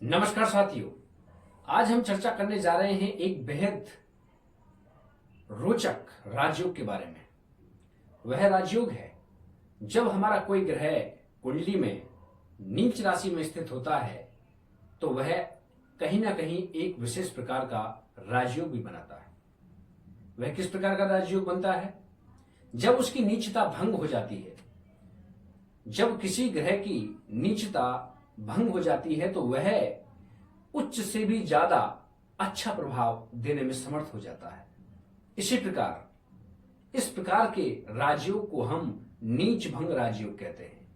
नमस्कार साथियों। आज हम चर्चा करने जा रहे हैं एक बेहद रोचक राजयोग के बारे में। वह राजयोग है जब हमारा कोई ग्रह कुंडली में नीच राशि में स्थित होता है तो वह कहीं ना कहीं एक विशेष प्रकार का राजयोग भी बनाता है। वह किस प्रकार का राजयोग बनता है? जब उसकी नीचता भंग हो जाती है। जब किसी ग्रह की नीचता भंग हो जाती है तो वह उच्च से भी ज्यादा अच्छा प्रभाव देने में समर्थ हो जाता है। इसी प्रकार इस प्रकार के राजयोग को हम नीच भंग राजयोग कहते हैं।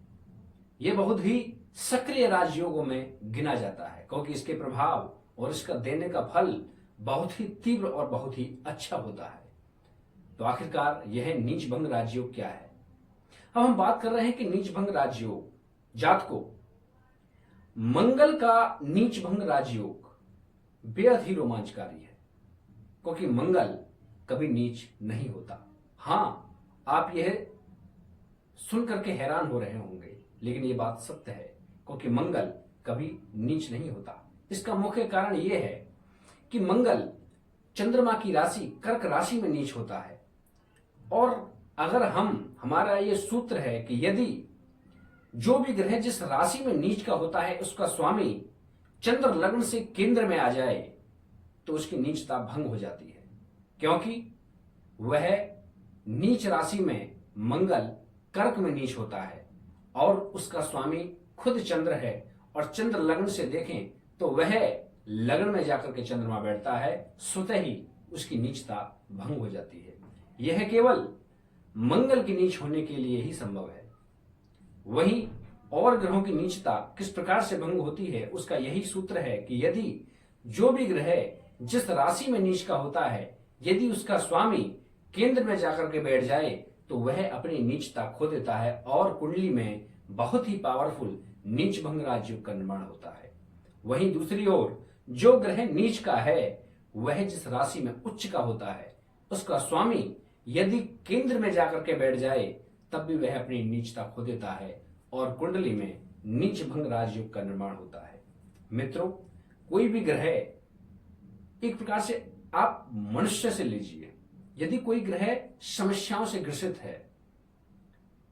यह बहुत ही सक्रिय राजयोगों में गिना जाता है क्योंकि इसके प्रभाव और इसका देने का फल बहुत ही तीव्र और बहुत ही अच्छा होता है। तो आखिरकार यह नीच भंग राजयोग क्या है? अब हम बात कर रहे हैं कि नीच भंग राजयोग जात को मंगल का नीच भंग राजयोग बेहद ही रोमांचकारी है क्योंकि मंगल कभी नीच नहीं होता। हां, आप यह सुनकर के हैरान हो रहे होंगे, लेकिन यह बात सत्य है क्योंकि मंगल कभी नीच नहीं होता। इसका मुख्य कारण यह है कि मंगल चंद्रमा की राशि कर्क राशि में नीच होता है। और अगर हमारा यह सूत्र है कि यदि जो भी ग्रह जिस राशि में नीच का होता है उसका स्वामी चंद्र लग्न से केंद्र में आ जाए तो उसकी नीचता भंग हो जाती है, क्योंकि वह नीच राशि में मंगल कर्क में नीच होता है और उसका स्वामी खुद चंद्र है। और चंद्र लग्न से देखें तो वह लग्न में जाकर के चंद्रमा बैठता है, स्वतः ही उसकी नीचता भंग हो जाती है। यह केवल मंगल की नीच होने के लिए ही संभव है। वहीं और ग्रहों की नीचता किस प्रकार से भंग होती है उसका यही सूत्र है कि यदि जो भी ग्रह जिस राशि में नीच का होता है, यदि उसका स्वामी केंद्र में जाकर के बैठ जाए तो वह अपनी नीचता खो देता है और कुंडली में बहुत ही पावरफुल नीच भंग राजयोग का निर्माण होता है। वहीं दूसरी ओर जो ग्रह नीच का है वह जिस राशि में उच्च का होता है, उसका स्वामी यदि केंद्र में जाकर के बैठ जाए तब भी वह अपनी नीचता खो देता है और कुंडली में नीच भंग राजयोग का निर्माण होता है। मित्रों, कोई भी ग्रह एक प्रकार से आप मनुष्य से लीजिए, यदि कोई ग्रह समस्याओं से ग्रसित है,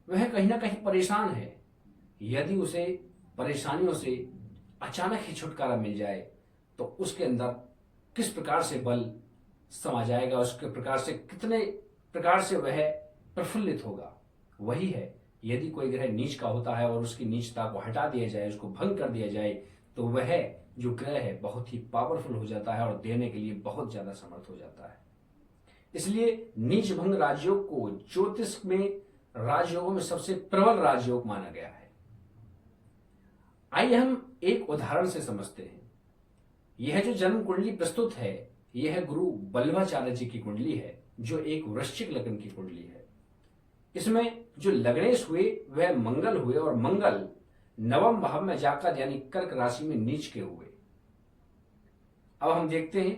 वह कहीं ना कहीं परेशान है, यदि उसे परेशानियों से अचानक ही छुटकारा मिल जाए तो उसके अंदर किस प्रकार से बल समा जाएगा, उसके प्रकार से कितने प्रकार से वह प्रफुल्लित होगा। वही है, यदि कोई ग्रह नीच का होता है और उसकी नीचता को हटा दिया जाए, उसको भंग कर दिया जाए तो वह जो ग्रह है बहुत ही पावरफुल हो जाता है और देने के लिए बहुत ज्यादा समर्थ हो जाता है। इसलिए नीच भंग राजयोग को ज्योतिष में राजयोगों में सबसे प्रबल राजयोग माना गया है। आइए हम एक उदाहरण से समझते हैं। यह जो जन्म कुंडली प्रस्तुत है यह गुरु बल्लभाचार्य जी की कुंडली है जो एक वृश्चिक लग्न की कुंडली है। इसमें जो लग्नेश हुए वह मंगल हुए और मंगल नवम भाव में जाकर यानी कर्क राशि में नीच के हुए। अब हम देखते हैं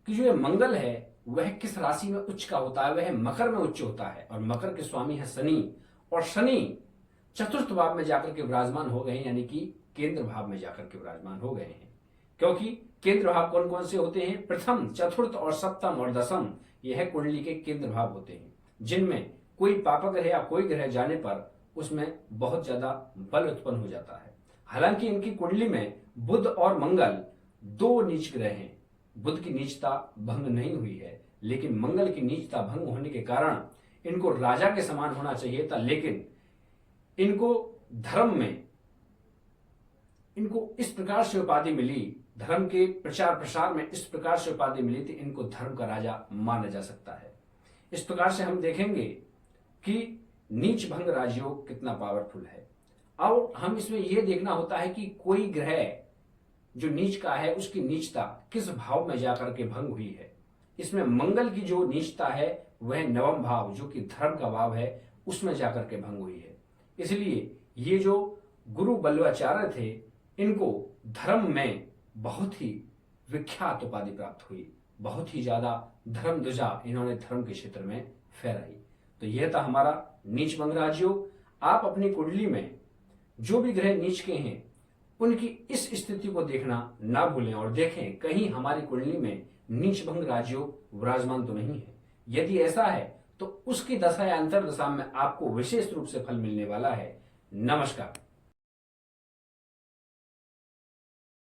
कि जो मंगल है वह किस राशि में उच्च का होता है। वह मकर में उच्च होता है और मकर के स्वामी है शनि, और शनि चतुर्थ भाव में जाकर के विराजमान हो गए हैं, यानी कि केंद्र भाव में जाकर के विराजमान हो गए हैं। क्योंकि केंद्र भाव कौन कौन से होते हैं? प्रथम, चतुर्थ और सप्तम और दसम, यह कुंडली के केंद्र भाव होते हैं, जिनमें कोई पापक ग्रह या कोई ग्रह जाने पर उसमें बहुत ज्यादा बल उत्पन्न हो जाता है। हालांकि इनकी कुंडली में बुध और मंगल दो नीच ग्रह हैं। बुध की नीचता भंग नहीं हुई है, लेकिन मंगल की नीचता भंग होने के कारण इनको राजा के समान होना चाहिए था, लेकिन इनको धर्म में इनको इस प्रकार से उपाधि मिली, धर्म के प्रचार प्रसार में इस प्रकार से उपाधि मिली थी, इनको धर्म का राजा माना जा सकता है। इस प्रकार से हम देखेंगे कि नीच भंग राजयोग कितना पावरफुल है। और हम इसमें यह देखना होता है कि कोई ग्रह जो नीच का है उसकी नीचता किस भाव में जाकर के भंग हुई है। इसमें मंगल की जो नीचता है वह नवम भाव जो कि धर्म का भाव है उसमें जाकर के भंग हुई है। इसलिए ये जो गुरु बल्लभाचार्य थे इनको धर्म में बहुत ही विख्यात उपाधि प्राप्त हुई, बहुत ही ज्यादा धर्म ध्वजा इन्होंने धर्म के क्षेत्र में फहराई। तो यह था हमारा नीच भंग राजयोग। आप अपनी कुंडली में जो भी ग्रह नीच के हैं उनकी इस स्थिति को देखना ना भूलें और देखें कहीं हमारी कुंडली में नीचभंग राजयोग विराजमान तो नहीं है। यदि ऐसा है तो उसकी दशा या अंतर्दशा में आपको विशेष रूप से फल मिलने वाला है। नमस्कार।